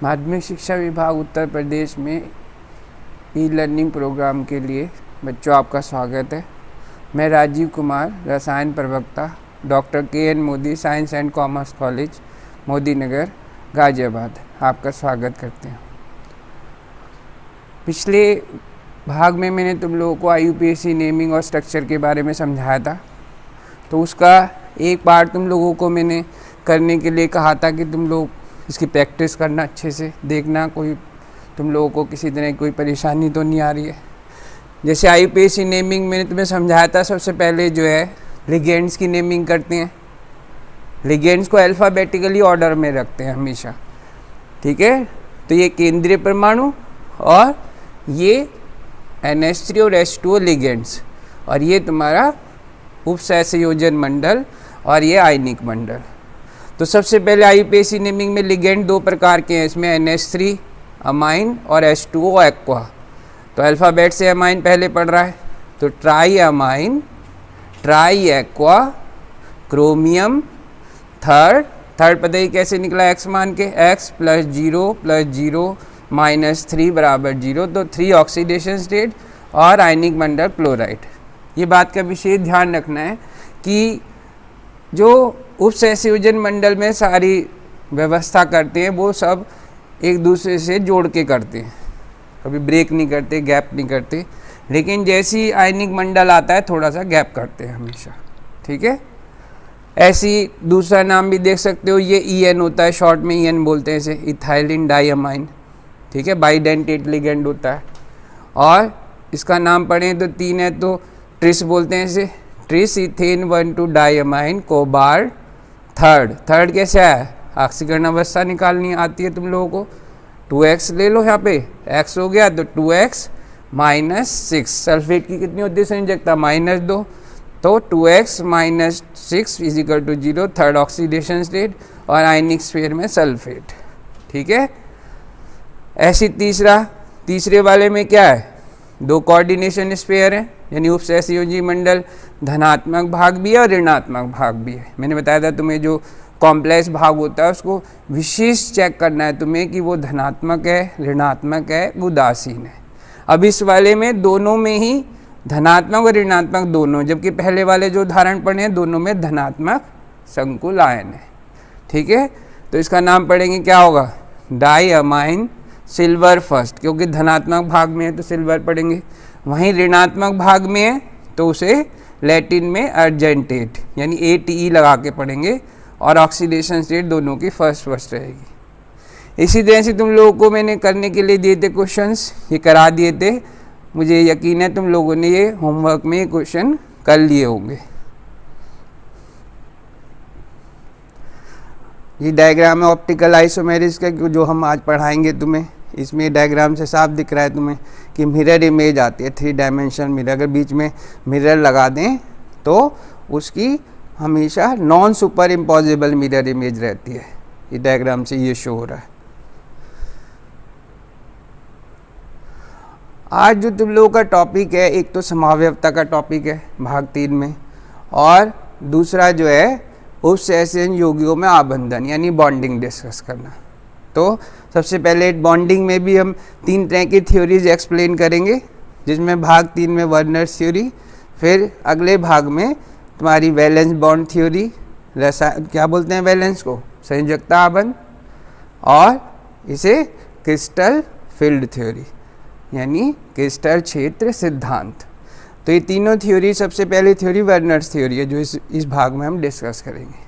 माध्यमिक शिक्षा विभाग उत्तर प्रदेश में ई लर्निंग प्रोग्राम के लिए बच्चों आपका स्वागत है। मैं राजीव कुमार, रसायन प्रवक्ता, doctor K N. Modi science and commerce college, Modi Nagar, Ghaziabad, आपका स्वागत करते हैं। पिछले भाग में मैंने तुम लोगों को IUPAC नेमिंग और स्ट्रक्चर के बारे में समझाया था, तो उसका एक बार तुम लोगों को मैंने करने के लिए कहा था कि तुम लोग इसकी प्रैक्टिस करना, अच्छे से देखना, कोई तुम लोगों को किसी तरह कोई परेशानी तो नहीं आ रही है। जैसे IUPAC नेमिंग मैंने तुम्हें समझाया था, सबसे पहले जो है लिगेंड्स की नेमिंग करते हैं। लिगेंड्स को अल्फ़ाबेटिकली ऑर्डर में रखते हैं हमेशा, ठीक है। तो ये केंद्रीय परमाणु और ये NH3 और H2O लिगेंड्स, और ये तुम्हारा उपसहसंयोजन मंडल और ये आयनिक मंडल। तो सबसे पहले IUPAC नेमिंग में लिगेंड दो प्रकार के हैं, इसमें NH3 अमाइन और H2O एक्वा। तो अल्फ़ाबेट से अमाइन पहले पढ़ रहा है, तो try amine, try aqua, chromium, third पता ही कैसे निकला, x मान के, x + 0 + 0 - 3 = 0, तो 3 ऑक्सीडेशन स्टेट और आयनिक मंडल क्लोराइड। ये बात का विशेष ध्यान रखना है कि जो उपसहसंयोजन मंडल में सारी व्यवस्था करते हैं वो सब एक दूसरे से जोड़ के करते हैं, कभी ब्रेक नहीं करते, गैप नहीं करते। लेकिन जैसी आयनिक मंडल आता है थोड़ा सा गैप करते हैं हमेशा, ठीक है। ऐसी दूसरा नाम भी देख सकते हो, ये EN होता है, शॉर्ट में EN बोलते हैं इसे, इथाइलिन डाइअमाइन, ठीक है, बाइडेंटेट लिगेंड होता है। और इसका नाम पढ़ें तो 3 है, तो ट्रिस बोलते हैं इसे, tris ethane 1,2 diamine cobalt. Third कैसे है, ऑक्सीकरण अवस्था निकालनी आती है तुम लोगों को, 2x ले लो, यहाँ पे x हो गया तो 2x - 6। सल्फेट की कितनी होती है संयोजकता, -2, तो 2x - 6 = 0, थर्ड ऑक्सीडेशन स्टेट और आयनिक स्फीयर में सल्फेट, ठीक है। ऐसी तीसरे वाले में क्या है, 2 कोऑर्डिनेशन स्फीयर है, यानी उपसहसंयोजी मंडल धनात्मक भाग भी है और ऋणात्मक भाग भी है। मैंने बताया था तुम्हें जो कॉम्प्लेक्स भाग होता है उसको विशेष चेक करना है तुम्हें कि वो धनात्मक है, ऋणात्मक है, उदासीन है। अब इस वाले में दोनों में ही धनात्मक और ऋणात्मक दोनों, जबकि पहले वाले जो उदाहरण पढ़े हैं दोनों में धनात्मक संकुल आयन है, ठीक है। तो इसका नाम पढ़ेंगे क्या होगा, डाइअमाइन सिल्वर फर्स्ट, क्योंकि धनात्मक भाग में है तो सिल्वर पढ़ेंगे। वहीं ऋणात्मक भाग में है तो उसे लैटिन में अर्जेंटेट यानी ATE लगा के पढ़ेंगे, और ऑक्सीडेशन स्टेट दोनों की फर्स्ट रहेगी। इसी तरह से तुम लोगों को मैंने करने के लिए दिए थे क्वेश्चंस, ये करा दिए थे, मुझे यकीन है तुम लोगों ने ये होमवर्क में ये क्वेश्चन कर लिए होंगे। ये डायग्राम है ऑप्टिकल आइसोमेरिस का, जो हम आज पढ़ाएंगे तुम्हें। इसमें डायग्राम से साफ दिख रहा है तुम्हें कि मिरर इमेज आती है, 3 डायमेंशनल मिरर। अगर बीच में मिरर लगा दें तो उसकी हमेशा non super impossible mirror image रहती है। ये डायग्राम से ये शो हो रहा है। आज जो तुम लोगों का टॉपिक है, एक तो समावयवता का टॉपिक है भाग 3 में, और दूसरा जो है उपसहसंयोजन यौगिकों में आबंधन यानी बॉन्डिंग डिस्कस करना। तो सबसे पहले बॉन्डिंग में भी हम 3 तरह की थ्योरीज एक्सप्लेन करेंगे, जिसमें भाग 3 में वर्नर्स थ्योरी, फिर अगले भाग में तुम्हारी वैलेंस बॉन्ड थ्योरी, क्या बोलते हैं वैलेंस को, संयोजकता आबंध, और इसे क्रिस्टल फील्ड थ्योरी यानी क्रिस्टल क्षेत्र सिद्धांत। तो ये तीनों थ्योरी, सबसे पहली थ्योरी वर्नर्स थ्योरी है जो इस भाग में हम डिस्कस करेंगे।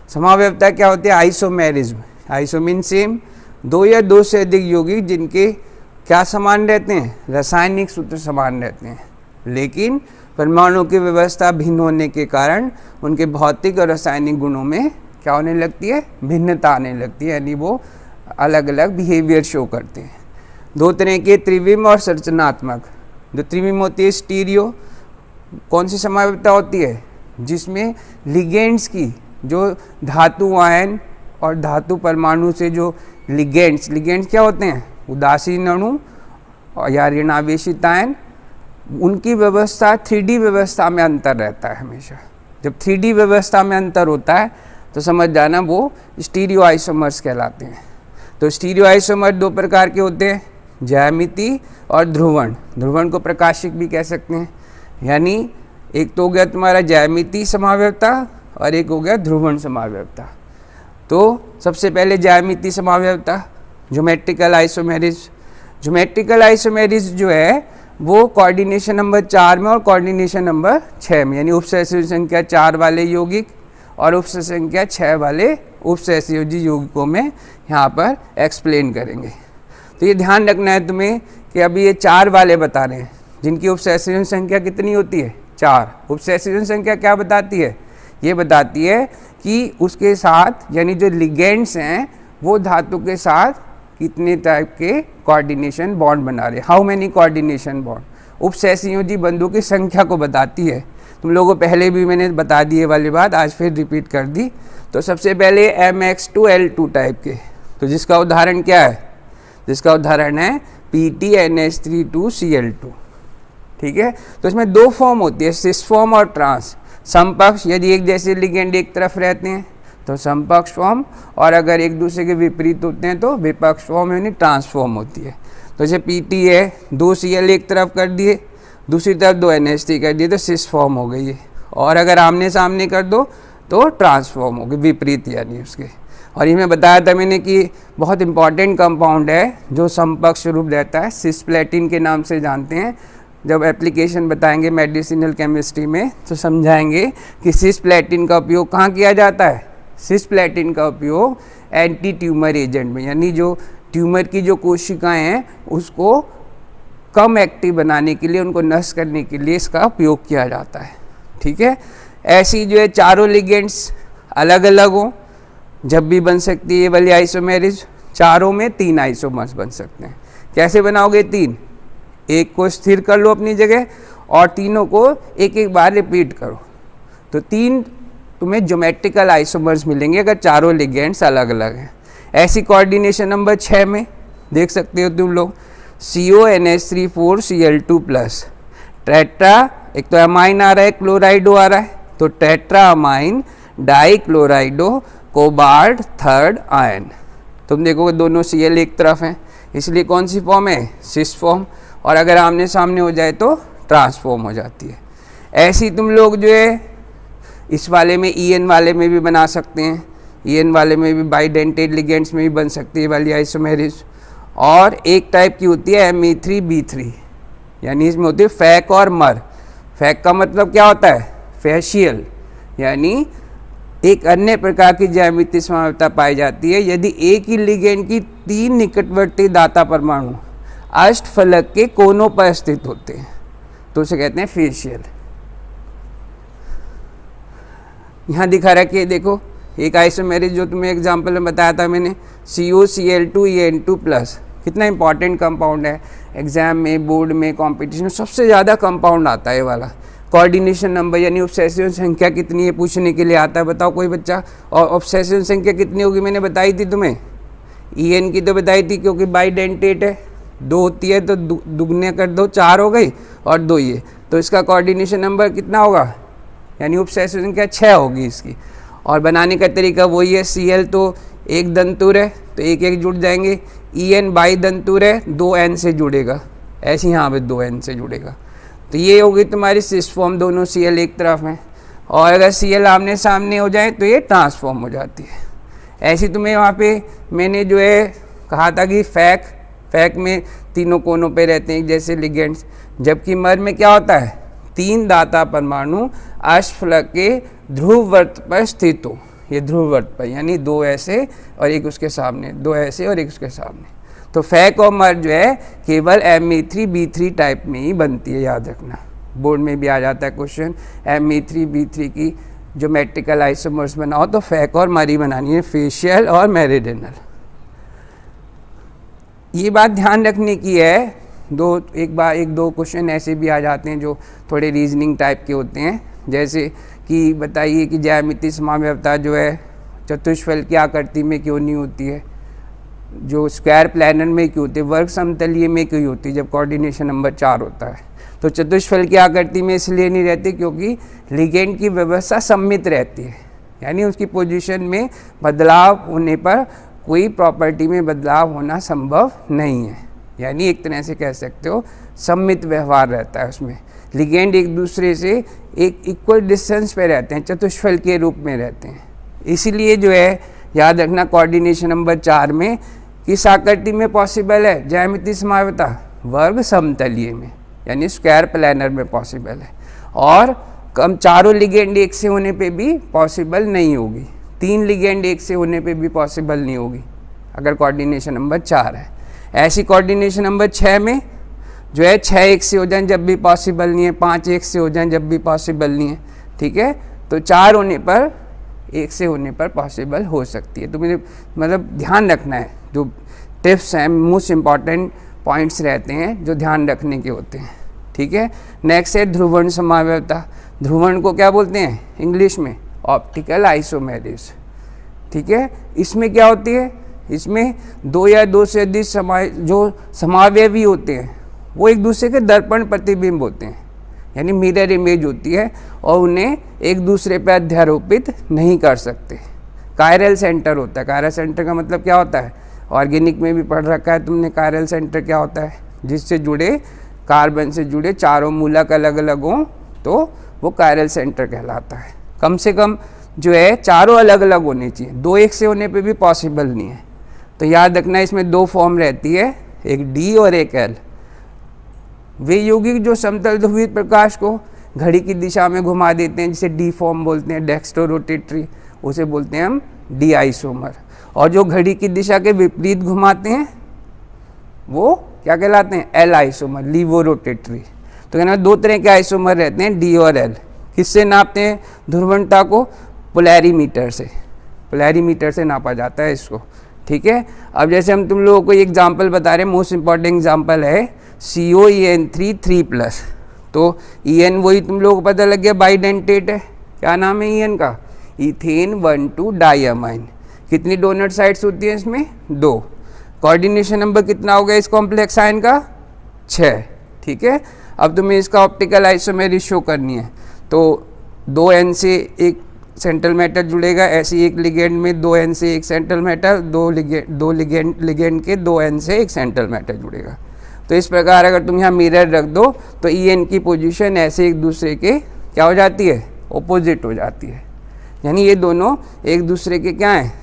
समावयवता क्या होती है, आइसोमेरिज्म। आइसो मीन सेम, 2 या 2 से अधिक यौगिक जिनके क्या समान रहते हैं, रासायनिक सूत्र समान रहते हैं, लेकिन परमाणु की व्यवस्था भिन्न होने के कारण उनके भौतिक और रासायनिक गुणों में क्या होने लगती है, भिन्नता आने लगती है, यानी वो अलग अलग बिहेवियर शो करते हैं। 2 तरह के त्रिविम और संरचनात्मक। जो त्रिविम होती है स्टीरियो, कौन सी समावयवता होती है, जिसमें लिगेंड्स की, जो धातु आयन और धातु परमाणु से जो लिगेंड्स क्या होते हैं, उदासीन अणु या ऋणावेशित आयन, उनकी व्यवस्था 3D व्यवस्था में अंतर रहता है हमेशा। जब 3D व्यवस्था में अंतर होता है तो समझ जाना वो स्टीरियो आइसोमर्स कहलाते हैं। तो स्टीरियो आइसोमर दो प्रकार के होते हैं, ज्यामिति और ध्रुवण। ध्रुवण को प्रकाशिक भी कह सकते हैं। यानी एक तो हो गया तुम्हारा ज्यामिति समावयवता और एक हो गया ध्रुवण समावयवता। तो सबसे पहले ज्यामिति समावयवता, ज्योमेट्रिकल आइसोमेरिज। ज्योमेट्रिकल आइसोमेरिज जो है वो कोऑर्डिनेशन नंबर 4 में और कोऑर्डिनेशन नंबर 6 में, यानी उपसहसयोजी संख्या 4 वाले यौगिक और उपसहसयोजी संख्या 6 वाले उपसहसयोजी यौगिकों में यहाँ पर एक्सप्लेन करेंगे। तो ये ध्यान रखना है तुम्हें कि अभी ये 4 वाले बता रहे हैं जिनकी उपसहसयोजी संख्या कितनी होती है, 4। उपसहसयोजी संख्या क्या बताती है, ये बताती है कि उसके साथ यानी जो लिगेंड्स हैं वो धातु के साथ कितने टाइप के कोऑर्डिनेशन बॉन्ड बना रहे हैं, हाउ मेनी कोऑर्डिनेशन बॉन्ड। उपसहसयोजी बंधों की संख्या को बताती है। तुम लोगों को पहले भी मैंने बता दी ये वाली बात, आज फिर रिपीट कर दी। तो सबसे पहले MX2L2 टाइप के, तो जिसका उदाहरण क्या है, जिसका उदाहरण है PTNH32Cl2। ठीक है, तो इसमें दो फॉर्म होती है, सिस फॉर्म और ट्रांस। समपक्ष, यदि एक जैसे लिगेंड एक तरफ रहते हैं तो समपक्ष फॉर्म, और अगर एक दूसरे के विपरीत होते हैं तो विपक्ष फॉर्म यानी ट्रांसफॉर्म होती है। तो जैसे PT है, 2 Cl एक तरफ कर दिए, दूसरी तरफ 2 NH3 कर दिए तो सिस फॉर्म हो गई है। और अगर आमने सामने कर दो तो ट्रांसफॉर्म हो गई, विपरीत यानी उसके। और ये मैं बताया था मैंने कि बहुत इंपॉर्टेंट कंपाउंड है जो समपक्ष रूप रहता है, सिस्प्लेटिन के नाम से जानते हैं। जब एप्लीकेशन बताएंगे मेडिसिनल केमिस्ट्री में तो समझाएंगे कि सिस्प्लेटिन का उपयोग कहाँ किया जाता है। सिस्प्लेटिन का उपयोग एंटी ट्यूमर एजेंट में, यानी जो ट्यूमर की जो कोशिकाएं हैं उसको कम एक्टिव बनाने के लिए, उनको नष्ट करने के लिए इसका उपयोग किया जाता है। ठीक है, ऐसी जो है चारों लिगेंड्स अलग अलग हों जब भी बन सकती है ये वाली आइसोमेरिज। चारों में 3 आइसोमर्स बन सकते हैं। कैसे बनाओगे 3, एक को स्थिर कर लो अपनी जगह और तीनों को एक एक बार रिपीट करो, तो 3 तुम्हें ज्योमेट्रिकल आइसोमर्स मिलेंगे अगर चारों लिगेंड्स अलग अलग हैं। ऐसी कोऑर्डिनेशन नंबर 6 में देख सकते हो तुम लोग, CONH34Cl2+, टेट्रा, एक तो अमाइन आ रहा है, क्लोराइडो आ रहा है, तो tetra amine dichlorido cobalt third ion. तुम देखोगे दोनों Cl एक तरफ हैं, इसलिए कौन सी फॉर्म है, सिस फॉर्म, और अगर आमने सामने हो जाए तो ट्रांसफॉर्म हो जाती है। ऐसी तुम लोग जो है इस वाले में EN वाले में भी बना सकते हैं, EN वाले में भी बाइडेंटेड लिगेंड्स में भी बन सकती है वाली आइसोमेरिज। और एक टाइप की होती है Me3B3, यानी इसमें होती है फैक और मर। फैक का मतलब क्या होता है, फैशियल, यानी एक अन्य प्रकार की ज्यामितीय समावयवता पाई जाती है यदि एक ही लिगेंड की 3 निकटवर्ती दाता परमाणु अष्टफलक के कोनों पर स्थित होते हैं, तो उसे कहते हैं फेशियल। यहाँ दिखा रखी है, देखो एक आइसोमेरिज जो तुम्हें एग्जांपल में बताया था मैंने, COCl2En2+, कितना इंपॉर्टेंट कंपाउंड है। एग्जाम में, बोर्ड में, कंपटीशन में सबसे ज़्यादा कंपाउंड आता है ये वाला। कोऑर्डिनेशन नंबर यानी उपसहसयोजी संख्या कितनी है पूछने के लिए आता है, बताओ कोई बच्चा। और उपसहसयोजी संख्या कितनी होगी मैंने बताई थी तुम्हें, EN की तो बताई थी क्योंकि बाइडेंटेट है, 2 होती है तो दुगने कर दो, 4 हो गई, और 2 ये, तो इसका कोऑर्डिनेशन नंबर कितना होगा, यानी उपसहसयोजी संख्या 6 होगी इसकी। और बनाने का तरीका वही है, Cl तो एक दंतुर है तो एक एक जुड़ जाएंगे, EN बाई दंतुर है 2 N से जुड़ेगा, ऐसे यहाँ पे 2 N से जुड़ेगा। तो ये होगी तुम्हारी सिस फॉर्म, दोनों Cl एक तरफ हैं। और अगर Cl आमने सामने हो जाए तो ये ट्रांसफॉर्म हो जाती है। ऐसी तुम्हें वहाँ पे मैंने जो है कहा था कि फैक में तीनों कोनों पे रहते हैं जैसे लिगेंड्स, जबकि मर में क्या होता है, 3 दाता परमाणु अष्टफलक के ध्रुववर्त पर स्थित हो। ये ध्रुववर्त पर यानी 2 ऐसे और एक उसके सामने, 2 ऐसे और एक उसके सामने। तो फैक और मर जो है केवल Me3B3 टाइप में ही बनती है, याद रखना। बोर्ड में भी आ जाता है क्वेश्चन, Me3B3 की ज्योमेट्रिकल आइसोमर्स बनाओ तो फैक और मर ही बनानी है, फेशियल और मेरिडियनल। ये बात ध्यान रखने की है। एक दो क्वेश्चन ऐसे भी आ जाते हैं जो थोड़े रीजनिंग टाइप के होते हैं, जैसे कि बताइए कि ज्यामितीय समावयवता जो है चतुष्फल की आकृति में क्यों नहीं होती है, जो स्क्वायर प्लानर में क्यों होती है, वर्ग समतलीय में क्यों होती है जब कोऑर्डिनेशन नंबर 4 होता है। तो चतुष्फल की आकृति में इसलिए नहीं रहती क्योंकि लिगेंड की व्यवस्था सम्मित रहती है, यानी उसकी पोजीशन में बदलाव होने पर कोई प्रॉपर्टी में बदलाव होना संभव नहीं है। यानी एक तरह से कह सकते हो सम्मित व्यवहार रहता है उसमें। लिगेंड एक दूसरे से एक इक्वल डिस्टेंस पे रहते हैं, चतुष्फल के रूप में रहते हैं। इसीलिए जो है याद रखना कोऑर्डिनेशन नंबर 4 में किस आकृति में पॉसिबल है ज्यामितीय समावयवता, वर्ग समतलीय में, यानी स्क्वायर प्लानर में पॉसिबल है। और कम चारों लिगेंड एक से होने पे भी पॉसिबल नहीं होगी, 3 लिगेंड एक से होने पे भी पॉसिबल नहीं होगी अगर कोऑर्डिनेशन नंबर 4 है। ऐसी कोऑर्डिनेशन नंबर 6 में जो है 6 एक से हो जाए जब भी पॉसिबल नहीं है, 5 एक से हो जाए जब भी पॉसिबल नहीं है, ठीक है। तो 4 होने पर, एक से होने पर पॉसिबल हो सकती है। तो मुझे मतलब ध्यान रखना है, जो टिप्स हैं मोस्ट इम्पॉर्टेंट पॉइंट्स रहते हैं जो ध्यान रखने के होते हैं, ठीक है। नेक्स्ट है ध्रुवण समावयवता। ध्रुवण को क्या बोलते हैं इंग्लिश में? ऑप्टिकल आइसोमेरिज, ठीक है। इसमें क्या होती है? इसमें 2 या 2 से अधिक जो समावयवी होते हैं वो एक दूसरे के दर्पण प्रतिबिंब होते हैं, यानी मिरर इमेज होती है, और उन्हें एक दूसरे पर अध्यारोपित नहीं कर सकते। कायरल सेंटर होता है। कायरल सेंटर का मतलब क्या होता है? ऑर्गेनिक में भी पढ़ रखा है तुमने। कायरल सेंटर क्या होता है? जिससे जुड़े कार्बन से जुड़े चारों मूलक अलग अलग हों तो वो कायरल सेंटर कहलाता है। कम से कम जो है चारों अलग अलग होने चाहिए, 2 एक से होने पे भी पॉसिबल नहीं है। तो याद रखना इसमें 2 फॉर्म रहती है, एक डी और एक एल। वे यौगिक जो समतल ध्रुवीय प्रकाश को घड़ी की दिशा में घुमा देते हैं, जिसे डी फॉर्म बोलते हैं, डेक्स्ट्रो रोटेटरी, उसे बोलते हैं हम डी आइसोमर। और जो घड़ी की दिशा के विपरीत घुमाते हैं वो क्या कहलाते हैं? L isomer, laevo rotatory. तो कहना 2 तरह के आइसोमर रहते हैं, डी और एल। किससे नापते हैं ध्रुवणता को? पोलैरीमीटर से। पोलैरीमीटर से नापा जाता है इसको, ठीक है। अब जैसे हम तुम लोगों को एग्जाम्पल बता रहे हैं, मोस्ट इंपॉर्टेंट एग्जाम्पल है COEN3 3+। तो EN वही तुम लोगों को पता लग गया, बाइडेंटेट है। क्या नाम है EN का? Ethane 1,2 diamine. कितनी डोनट साइड्स होती है इसमें? 2। कोऑर्डिनेशन नंबर कितना हो गया इस कॉम्प्लेक्स आयन का? 6, ठीक है। अब तुम्हें इसका ऑप्टिकल आइसोमेरिज शो करनी है, तो 2N से एक सेंट्रल मैटर जुड़ेगा। ऐसी एक लिगेंड में 2N से एक सेंट्रल मैटर, दो लिगेंड के 2N से एक सेंट्रल मैटर जुड़ेगा। तो इस प्रकार अगर तुम यहाँ मिरर रख दो तो EN की पोजीशन ऐसे एक दूसरे के क्या हो जाती है? ऑपोजिट हो जाती है। यानी ये दोनों एक दूसरे के क्या हैं?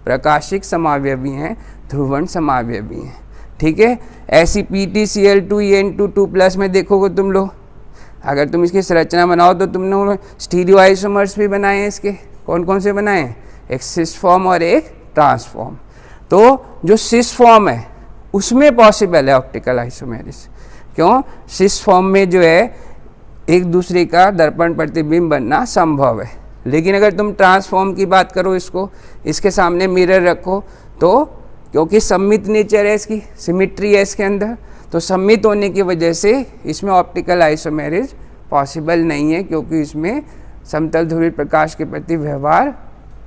प्रकाशिक समावयवी हैं, ध्रुवण समावयवी हैं, ठीक है। ऐसी PTCl2 EN2 2+ में देखोगे तुम लोग, अगर तुम इसकी संरचना बनाओ तो तुमने स्टीरियो आइसोमर्स भी बनाए हैं। इसके कौन कौन से बनाए हैं? एक सिस फॉर्म और एक ट्रांसफॉर्म। तो जो सिस फॉर्म है उसमें पॉसिबल है ऑप्टिकल आइसोमेरिज। क्यों? सिस फॉर्म में जो है एक दूसरे का दर्पण प्रतिबिंब बनना संभव है। लेकिन अगर तुम ट्रांसफॉर्म की बात करो, इसके सामने मिरर रखो, तो क्योंकि सम्मित नेचर है इसकी, सिमिट्री है इसके अंदर, तो सम्मित होने की वजह से इसमें ऑप्टिकल आइसोमेरिज पॉसिबल नहीं है, क्योंकि इसमें समतल ध्रुवीय प्रकाश के प्रति व्यवहार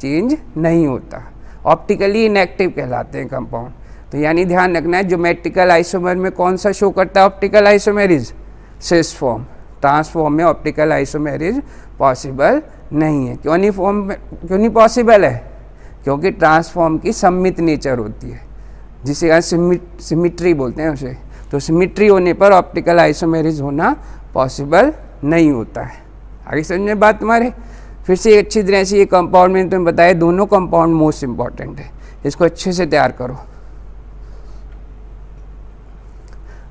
चेंज नहीं होता। ऑप्टिकली इनएक्टिव कहलाते हैं कंपाउंड। तो यानी ध्यान रखना है ज्योमेट्रिकल आइसोमर में कौन सा शो करता है optical isomerism? Cis form. Transform में ऑप्टिकल आइसोमेरिज पॉसिबल नहीं है। क्यों नहीं पॉसिबल है? क्योंकि ट्रांसफॉर्म की सम्मित नेचर होती है, जिसे आज सिमिट्री बोलते हैं उसे। तो सिमिट्री होने पर ऑप्टिकल आइसोमेरिज होना पॉसिबल नहीं होता है। आगे समझ में बात तुम्हारे? फिर से अच्छी तरह से ये कंपाउंड मैंने तुम्हें बताया, दोनों कंपाउंड मोस्ट इंपॉर्टेंट है, इसको अच्छे से तैयार करो।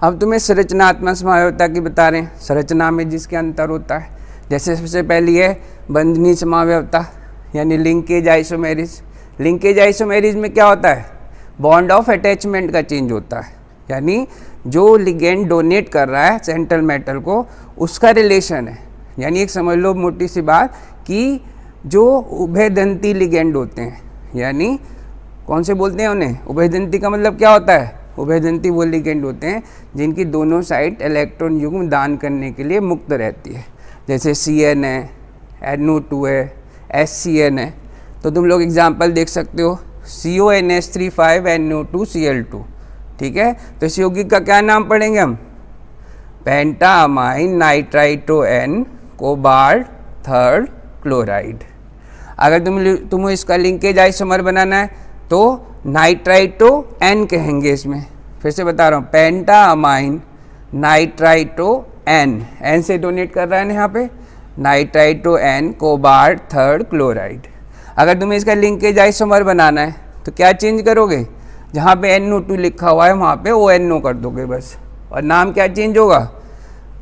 अब तुम्हें संरचनात्मक समावयवता की बता रहे हैं, संरचना में जिसके अंतर होता है। जैसे सबसे पहली है बंधनीय समावयवता, यानी लिंकेज आइसोमेरिज। लिंकेज आइसोमेरिज में क्या होता है? बॉन्ड ऑफ अटैचमेंट का चेंज होता है, यानी जो लिगेंड डोनेट कर रहा है सेंट्रल मेटल को, उसका रिलेशन है। यानी एक समझ लो मोटी सी बात कि जो उभयदंती लिगेंड होते हैं, यानी कौन से बोलते हैं उन्हें? उभयदंती का मतलब क्या होता है? उभयदंती वो लिगेंड होते हैं जिनकी दोनों साइड इलेक्ट्रॉन युग्म दान करने के लिए मुक्त रहती है। जैसे CN है, NO2 है, SCN है। तो तुम लोग एग्जाम्पल देख सकते हो, CONH35NO2Cl2, ठीक है। तो इस यौगिक का क्या नाम पढ़ेंगे हम? पेंटामाइन नाइट्राइटो N कोबाल्ट 3 क्लोराइड। अगर तुम्हें इसका लिंकेज आइसोमर बनाना है तो नाइट्राइटो एन कहेंगे इसमें। फिर से बता रहा हूँ, पेंटामाइन नाइट्राइटो एन से डोनेट कर रहा है ना यहाँ पे, nitrito N cobalt third chloride. अगर तुम्हें इसका लिंकेज आइसोमर बनाना है तो क्या चेंज करोगे, जहाँ पे NO2 लिखा हुआ है वहाँ पे ONO कर दोगे बस, और नाम क्या चेंज होगा,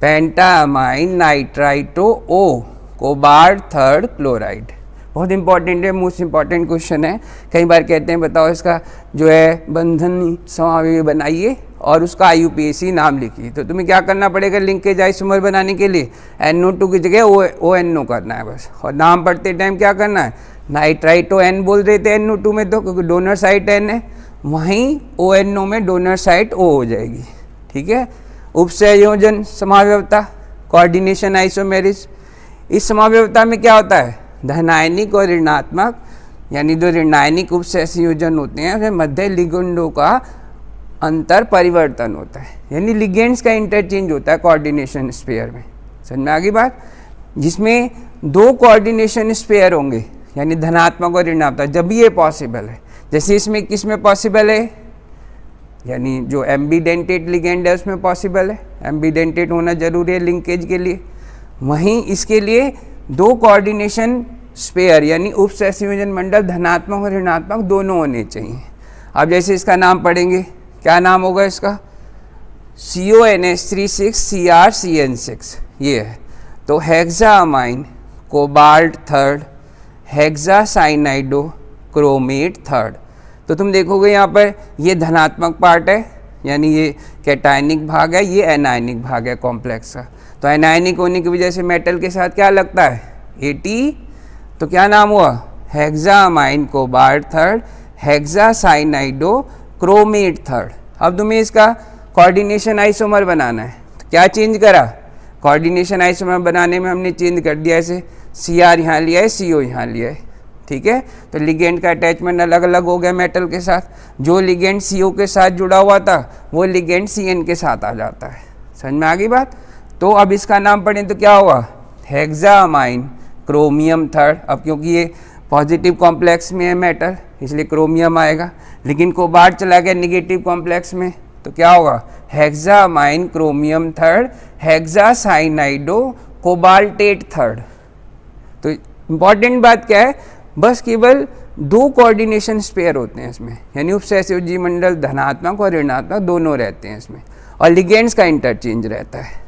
pentaammine nitrito O cobalt third chloride. बहुत इंपॉर्टेंट है, मोस्ट इंपॉर्टेंट क्वेश्चन है। कई बार कहते हैं बताओ इसका जो है बंधन समावयव बनाइए और उसका IUPAC नाम लिखिए। तो तुम्हें क्या करना पड़ेगा लिंकेज आइसोमर बनाने के लिए, NO2 की जगह ONO करना है बस, और नाम पढ़ते टाइम क्या करना है, नाइट्राइटो N बोल रहे थे NO2 में तो, क्योंकि डोनर साइट N है, वहीं ONO में डोनर साइट O हो जाएगी। ठीक है। उपसंयोजन समावयवता, कोऑर्डिनेशन आइसोमेरिज। इस समावयवता में क्या होता है, धनायनिक और ऋणात्मक यानी जो ऋणायनिक उपसंयोजन होते हैं उसमें मध्य लिगेंडों का अंतर परिवर्तन होता है, यानी लिगेंड्स का इंटरचेंज होता है कोऑर्डिनेशन स्पेयर में। समझ में आ गई बात, जिसमें दो कोऑर्डिनेशन स्पेयर होंगे यानी धनात्मक और ऋणात्मक, जब भी ये पॉसिबल है। जैसे इसमें किस में पॉसिबल है, यानी जो एम्बीडेंटेड लिगेंड है उसमें पॉसिबल है, एम्बीडेंटेड होना जरूरी है लिंकेज के लिए। वहीं इसके लिए दो कोऑर्डिनेशन स्पेयर यानी उपसंयोजन मंडल धनात्मक और ऋणात्मक दोनों होने चाहिए। अब जैसे इसका नाम पढ़ेंगे, क्या नाम होगा इसका, CONH36CrCN6 ये है। तो हेक्सामाइन कोबाल्ट थर्ड हेक्सासाइनाइडो क्रोमेट थर्ड। तो तुम देखोगे यहाँ पर ये धनात्मक पार्ट है यानी ये कैटायनिक भाग है, ये एनायनिक भाग है कॉम्प्लेक्स का। तो एनायनिक होने की वजह से मेटल के साथ क्या लगता है AT, तो क्या नाम हुआ हेक्सामाइन कोबाल्ट थर्ड हेक्सासाइनाइडो क्रोमेट थर्ड। अब तुम्हें इसका कोऑर्डिनेशन आइसोमर बनाना है तो क्या चेंज करा, कोऑर्डिनेशन आइसोमर बनाने में हमने चेंज कर दिया, ऐसे CR यहाँ लिया है CO यहाँ लिया है। ठीक है। तो लिगेंड का अटैचमेंट अलग अलग हो गया मेटल के साथ, जो लिगेंड CO के साथ जुड़ा हुआ था वो लिगेंड CN के साथ आ जाता है। समझ में आ गई बात। तो अब इसका नाम पढ़ें तो क्या होगा, हेक्सामाइन क्रोमियम थर्ड। अब क्योंकि ये पॉजिटिव कॉम्प्लेक्स में है मेटल इसलिए क्रोमियम आएगा, लेकिन कोबाल्ट चला गया निगेटिव कॉम्प्लेक्स में तो क्या होगा, हेक्सामाइन क्रोमियम थर्ड हेक्सासाइनाइडो कोबाल्टेट थर्ड। तो इम्पॉर्टेंट बात क्या है, बस केवल दो कोऑर्डिनेशन स्पेयर होते हैं इसमें, यानी उपसंयोजी मंडल धनात्मक और ऋणात्मक दोनों रहते हैं इसमें, और लिगेंड्स का इंटरचेंज रहता है।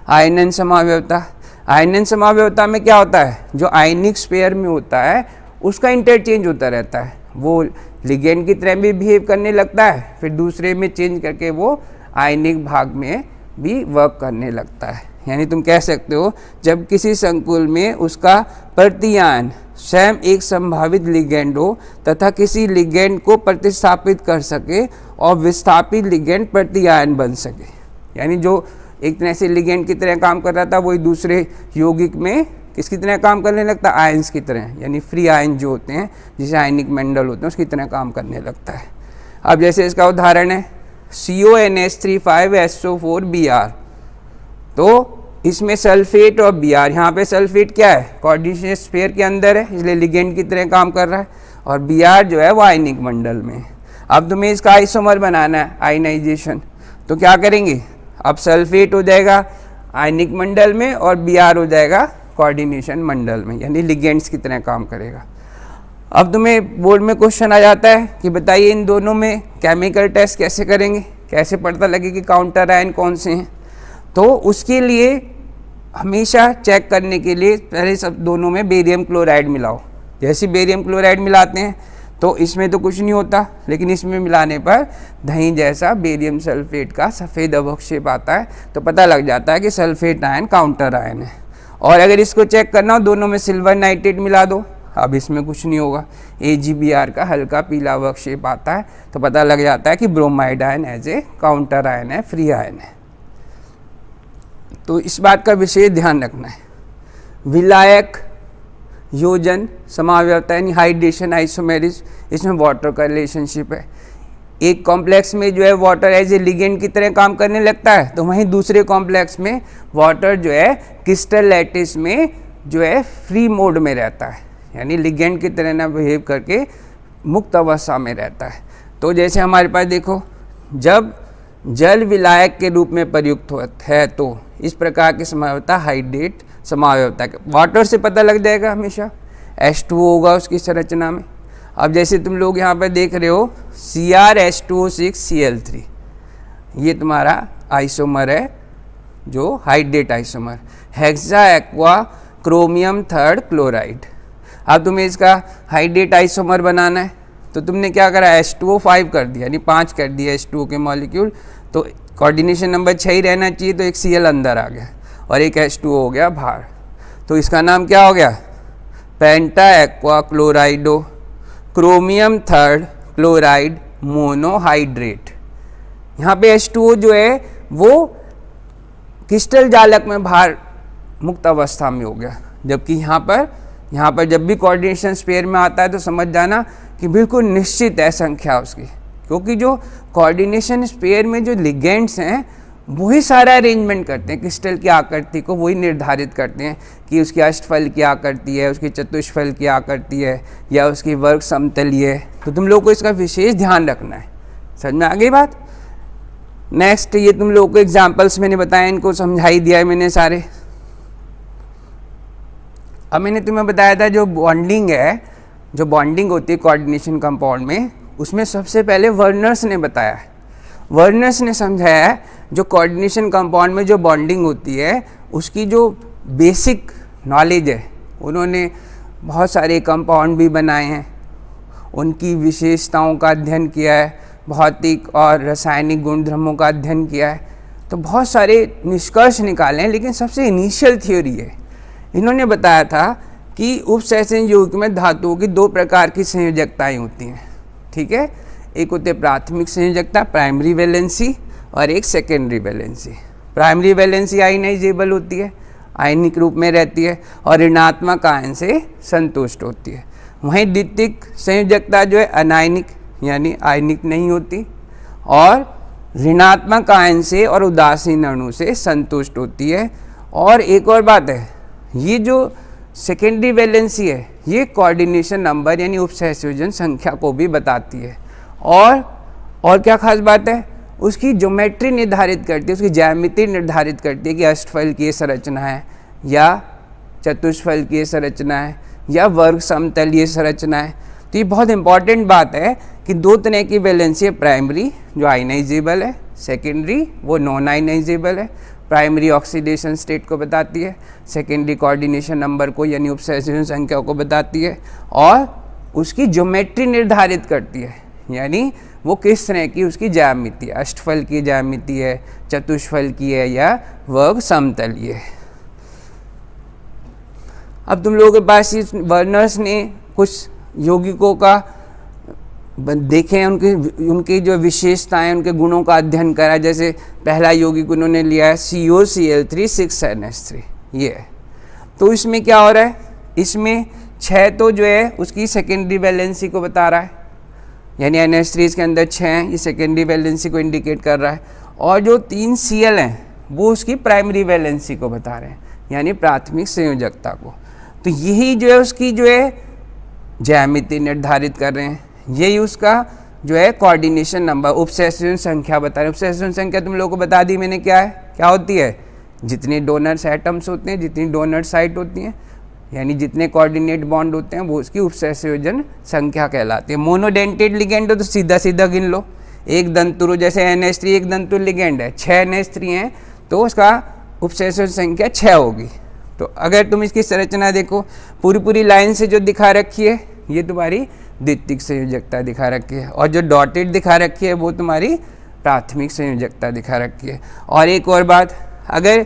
आयनन समावयवता, आयनन समावयवता में क्या होता है, जो आयनिक स्पेयर में होता है उसका इंटरचेंज होता रहता है, वो लिगेंड की तरह भी बिहेव करने लगता है, फिर दूसरे में चेंज करके वो आयनिक भाग में भी वर्क करने लगता है। यानी तुम कह सकते हो जब किसी संकुल में उसका प्रतिआयन स्वयं एक संभावित लिगेंड हो तथा किसी लिगेंड को प्रतिस्थापित कर सके और विस्थापित लिगेंड प्रतिआयन बन सके, यानी जो एक तरह से लिगेंड की तरह काम कर रहा था वही दूसरे यौगिक में किसकी तरह काम करने लगता है, आयंस की तरह, यानी फ्री आयन जो होते हैं जिसे आयनिक मंडल होते हैं उसकी तरह काम करने लगता है। अब जैसे इसका उदाहरण है CONH35SO4Br, तो इसमें सल्फेट और Br, यहाँ पे सल्फेट क्या है, कोऑर्डिनेशन स्फीयर के अंदर है इसलिए लिगेंड की तरह काम कर रहा है, और Br जो है वो आयनिक मंडल में। अब तुम्हें इसका आइसोमर बनाना है, आयनाइजेशन, तो क्या करेंगे, अब सल्फेट हो जाएगा आयनिक मंडल में और Br हो जाएगा कोऑर्डिनेशन मंडल में, यानी लिगेंड्स की तरह काम करेगा। अब तुम्हें बोर्ड में क्वेश्चन आ जाता है कि बताइए इन दोनों में केमिकल टेस्ट कैसे करेंगे, कैसे पता लगे कि काउंटर आयन कौन से हैं। तो उसके लिए हमेशा चेक करने के लिए पहले सब दोनों में बेरियम क्लोराइड मिलाओ। जैसे बेरियम क्लोराइड मिलाते हैं तो इसमें तो कुछ नहीं होता, लेकिन इसमें मिलाने पर दही जैसा बेरियम सल्फेट का सफ़ेद अवक्षेप आता है, तो पता लग जाता है कि सल्फेट आयन काउंटर आयन है। और अगर इसको चेक करना हो दोनों में सिल्वर नाइट्रेट मिला दो, अब इसमें कुछ नहीं होगा, AgBr का हल्का पीला अवक्षेप आता है, तो पता लग जाता है कि bromide ion as a counter ion है, फ्री आयन है। तो इस बात का विशेष ध्यान रखना है। विलायक योजन समावयवता यानी हाइड्रेशन आइसोमेरिज, इसमें वाटर का रिलेशनशिप है। एक कॉम्प्लेक्स में जो है वाटर एज ए लिगेंड की तरह काम करने लगता है, तो वहीं दूसरे कॉम्प्लेक्स में वाटर जो है क्रिस्टल लैटिस में जो है फ्री मोड में रहता है, यानी लिगेंड की तरह ना बिहेव करके मुक्त अवस्था में रहता है। तो जैसे हमारे पास देखो, जब जल विलायक के रूप में प्रयुक्त होता है तो इस प्रकार की समावयवता हाइड्रेट समावयवता है। वाटर से पता लग जाएगा हमेशा, H2O होगा उसकी संरचना में। अब जैसे तुम लोग यहाँ पर देख रहे हो CrH2O6Cl3, ये तुम्हारा आइसोमर है जो hydrate isomer, hexa aqua chromium third chloride. अब तुम्हें इसका हाइड्रेट आइसोमर बनाना है तो तुमने क्या करा, H2O5 कर दिया, यानी 5 कर दिया H2O के मॉलिक्यूल, तो कोऑर्डिनेशन नंबर 6 ही रहना चाहिए, तो एक Cl अंदर आ गया और एक H2O हो गया बाहर। तो इसका नाम क्या हो गया, पेंटा aqua क्लोराइडो chromium third chloride monohydrate. यहाँ पे H2O जो है वो क्रिस्टल जालक में बाहर मुक्त अवस्था में हो गया, जबकि यहाँ पर जब भी कोऑर्डिनेशन स्पेयर में आता है तो समझ जाना कि बिल्कुल निश्चित है संख्या उसकी, क्योंकि जो कोऑर्डिनेशन स्पेयर में जो लिगेंड्स हैं वही सारा अरेंजमेंट करते हैं, क्रिस्टल की आकृति को वही निर्धारित करते हैं कि उसकी अष्टफल की आकृति है, उसकी चतुष्फल की आकृति है, या उसकी वर्ग समतलीय है। तो तुम लोग को इसका विशेष ध्यान रखना है। समझ में आ गई बात। नेक्स्ट, ये तुम लोग को एग्जाम्पल्स मैंने बताया, इनको समझाई दिया है मैंने सारे। अब मैंने तुम्हें बताया था जो बॉन्डिंग है, जो बॉन्डिंग होती है कोऑर्डिनेशन कंपाउंड में, उसमें सबसे पहले वर्नर्स ने बताया है, वर्नर्स ने समझाया है जो कोऑर्डिनेशन कंपाउंड में जो बॉन्डिंग होती है उसकी जो बेसिक नॉलेज है। उन्होंने बहुत सारे कंपाउंड भी बनाए हैं, उनकी विशेषताओं का अध्ययन किया है, भौतिक और रासायनिक गुणधर्मों का अध्ययन किया है, तो बहुत सारे निष्कर्ष निकाले हैं। लेकिन सबसे इनिशियल थ्योरी है, इन्होंने बताया था कि उपसहसंयोजक यौगिक में धातुओं की 2 प्रकार की संयोजकताएं होती हैं। ठीक है, एक होती है प्राथमिक संयोजकता प्राइमरी वैलेंसी, और एक secondary valency. Primary valency ionisable होती है, आयनिक रूप में रहती है और ऋणात्मक आयन से संतुष्ट होती है। वहीं द्वितीयक संयोजकता जो है अनायनिक यानी आयनिक नहीं होती और ऋणात्मक आयन से और उदासीन अणु से संतुष्ट होती है। और एक और बात है, ये जो सेकेंडरी वैलेंसी है ये कोऑर्डिनेशन नंबर यानी उपसहसंयोजन संख्या को भी बताती है। और क्या खास बात है, उसकी ज्योमेट्री निर्धारित करती है, उसकी ज्यामिति निर्धारित करती है कि अष्टफल की संरचना है या चतुष्फल की संरचना है या वर्ग समतलीय संरचना है। तो ये बहुत इंपॉर्टेंट बात है कि 2 तरह की वैलेंसी है, प्राइमरी जो आयनाइजेबल है, सेकेंडरी वो नॉन आयनाइजेबल है। प्राइमरी ऑक्सीडेशन स्टेट को बताती है, सेकेंडरी कोऑर्डिनेशन नंबर को यानी उपसहसंयोजन संख्या को बताती है, और उसकी ज्योमेट्री निर्धारित करती है, यानी वो किस तरह की उसकी ज्यामिति है, अष्टफल की ज्यामिति है, चतुष्फल की है या वर्ग समतलीय है। अब तुम लोगों के पास इस वर्नर्स ने कुछ यौगिकों का देखें, उनकी जो विशेषताएं, उनके गुणों का अध्ययन करा। जैसे पहला यौगिक उन्होंने लिया है COCl3 6NH3, ये है। तो इसमें क्या हो रहा है, इसमें 6 तो जो है उसकी सेकेंडरी वैलेंसी को बता रहा है, यानी NH3 के अंदर 6 हैं, ये सेकेंडरी वैलेंसी को इंडिकेट कर रहा है। और जो 3 Cl हैं वो उसकी प्राइमरी वैलेंसी को बता रहे हैं, यानी प्राथमिक संयोजकता को। तो यही जो है उसकी जो है ज्यामिति निर्धारित कर रहे हैं, यही उसका जो है कोऑर्डिनेशन नंबर उपसहसंयोजन संख्या बता रहे हैं। उपसहसंयोजन संख्या तुम लोगों को बता दी मैंने क्या होती है, जितने डोनर्स एटम्स होते हैं, जितनी डोनर साइट होती हैं, यानी जितने कोऑर्डिनेट बॉन्ड होते हैं वो उसकी उपसहसंयोजन संख्या कहलाती है। मोनोडेंटेड लिगेंड हो तो सीधा सीधा गिन लो, एक दंतुर जैसे NH3 एक दंतुर लिगेंड है, 6 NH3 हैं तो उसका उपसहसंयोजन संख्या 6 होगी। तो अगर तुम इसकी संरचना देखो पूरी लाइन से जो दिखा रखी है ये तुम्हारी द्वितीयक संयोजकता दिखा रखी है, और जो डॉटेड दिखा रखी है वो तुम्हारी प्राथमिक संयोजकता दिखा रखी है। और एक और बात, अगर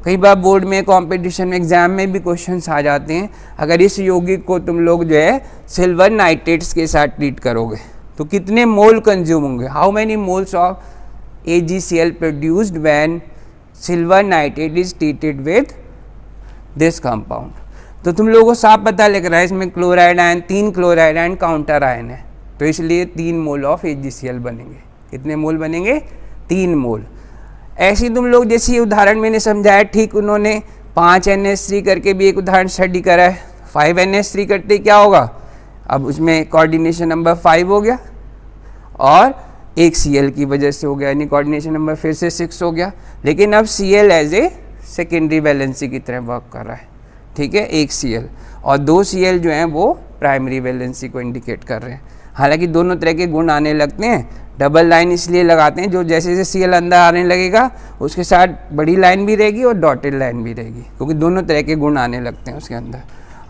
कई बार बोर्ड में कंपटीशन में एग्जाम में भी क्वेश्चंस आ जाते हैं, अगर इस यौगिक को तुम लोग जो है सिल्वर नाइट्रेट्स के साथ ट्रीट करोगे तो कितने मोल कंज्यूम होंगे, how many moles of AgCl produced when silver nitrate is treated with this compound. तो तुम लोगों को साफ पता लग रहा है इसमें chloride ion, 3 chloride ion counter ion है, तो इसलिए 3 मोल ऑफ AgCl बनेंगे। कितने मोल बनेंगे, 3 मोल। ऐसी तुम लोग जैसे उदाहरण मैंने समझाया, ठीक उन्होंने 5 NH3 करके भी एक उदाहरण स्टडी करा है, 5 NH3 करते क्या होगा, अब उसमें कोऑर्डिनेशन नंबर 5 हो गया और एक Cl की वजह से हो गया, यानी कोऑर्डिनेशन नंबर फिर से 6 हो गया। लेकिन अब Cl as a secondary valency की तरह वर्क कर रहा है, ठीक है, एक Cl और 2 Cl जो हैं वो प्राइमरी वैलेंसी को इंडिकेट कर रहे हैं। हालांकि दोनों तरह के गुण आने लगते हैं, डबल लाइन इसलिए लगाते हैं जो जैसे जैसे Cl अंदर आने लगेगा उसके साथ बड़ी लाइन भी रहेगी और डॉटेड लाइन भी रहेगी, क्योंकि दोनों तरह के गुण आने लगते हैं उसके अंदर।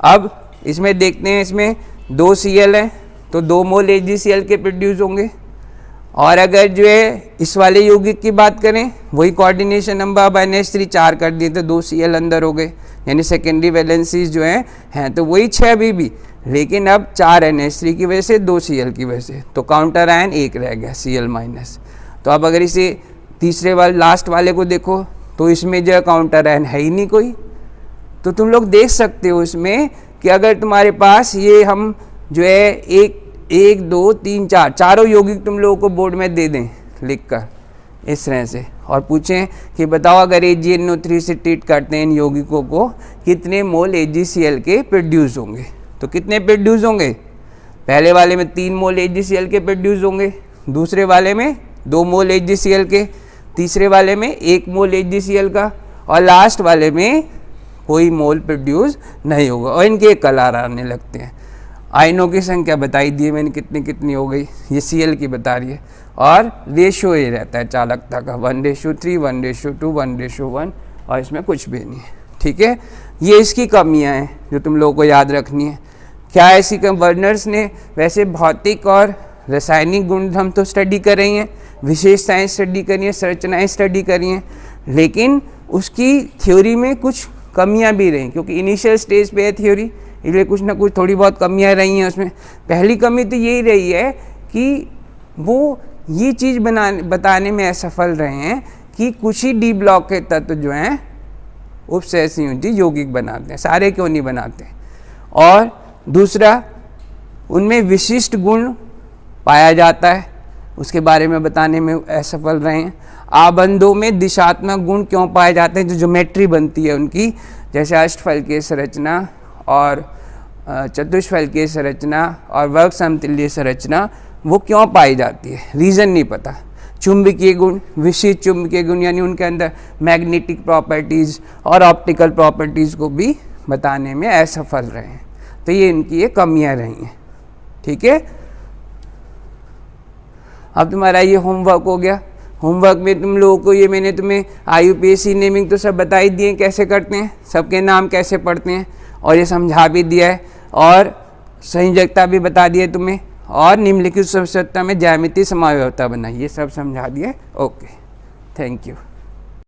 अब इसमें देखते हैं, इसमें 2 Cl हैं तो 2 मोल AgCl के प्रोड्यूस होंगे। और अगर जो है इस वाले यौगिक की बात करें, वही कोऑर्डिनेशन नंबर अब NH3 4 कर दिए तो 2 Cl अंदर हो गए, यानी सेकेंडरी वैलेंसीज जो हैं तो वही 6 अभी भी, लेकिन अब 4 NH3 की वजह से 2 Cl की वजह से, तो काउंटर आयन 1 रह गया Cl माइनस। तो अब अगर इसे तीसरे वाले लास्ट वाले को देखो तो इसमें जो काउंटर आयन है ही नहीं कोई। तो तुम लोग देख सकते हो इसमें कि अगर तुम्हारे पास ये हम जो है एक 2 3 4 चारों यौगिक तुम लोगों को बोर्ड में दे दें लिखकर इस तरह से और पूछें कि बताओ अगर AgNO3 से ट्रीट करते हैं इन यौगिकों को कितने मोल AgCl के प्रोड्यूस होंगे, तो कितने प्रोड्यूस होंगे, पहले वाले में 3 मोल AgCl के प्रोड्यूस होंगे, दूसरे वाले में 2 मोल AgCl के, तीसरे वाले में 1 मोल AgCl का और लास्ट वाले में कोई मोल प्रोड्यूस नहीं होगा और इनके कलर आने लगते हैं। आयनों की संख्या बताई दी है मैंने कितनी कितनी हो गई, ये Cl की बता रही है और रेशियो ये रहता है चालकता का 1:3, 1:2, 1:1 और इसमें कुछ भी नहीं है, ठीक है। ये इसकी कमियां हैं जो तुम लोगों को याद रखनी है। क्या ऐसी वर्नर्स ने वैसे भौतिक और रासायनिक गुण हम तो स्टडी कर रही हैं, विशेषताएँ स्टडी करी हैं, संरचनाएँ स्टडी करी हैं, लेकिन उसकी थ्योरी में कुछ कमियाँ भी रहीं क्योंकि इनिशियल स्टेज पे है थ्योरी, इसलिए कुछ ना कुछ थोड़ी बहुत कमियां रही हैं उसमें। पहली कमी तो यही रही है कि वो ये चीज़ बताने में असफल रहे हैं कि कुछ ही डी ब्लॉक के तत्व जो हैं उपसंयोजी यौगिक बनाते हैं, सारे क्यों नहीं बनाते। और दूसरा, उनमें विशिष्ट गुण पाया जाता है, उसके बारे में बताने में असफल रहे हैं। आबंधों में दिशात्मक गुण क्यों पाए जाते हैं, जो ज्योमेट्री बनती है उनकी, जैसे अष्टफलकीय संरचना और चतुष्फलकीय संरचना और वर्ग समतुल्य संरचना, वो क्यों पाई जाती है, रीज़न नहीं पता। चुंबकीय गुण, विशिष्ट चुंबकीय गुण यानी उनके अंदर मैग्नेटिक प्रॉपर्टीज़ और ऑप्टिकल प्रॉपर्टीज़ को भी बताने में असफल रहे हैं, तो ये इनकी ये कमियां रही हैं, ठीक है। अब तुम्हारा ये होमवर्क हो गया। होमवर्क में तुम लोगों को ये मैंने तुम्हें IUPAC नेमिंग तो सब बताई दिए कैसे करते हैं, सबके नाम कैसे पढ़ते हैं और ये समझा भी दिया है और संयोजकता भी बता दी है तुम्हें और निम्नलिखित सदस्यता में ज्यामितीय समावयवता बनाई, ये सब समझा दिया। Okay, thank you.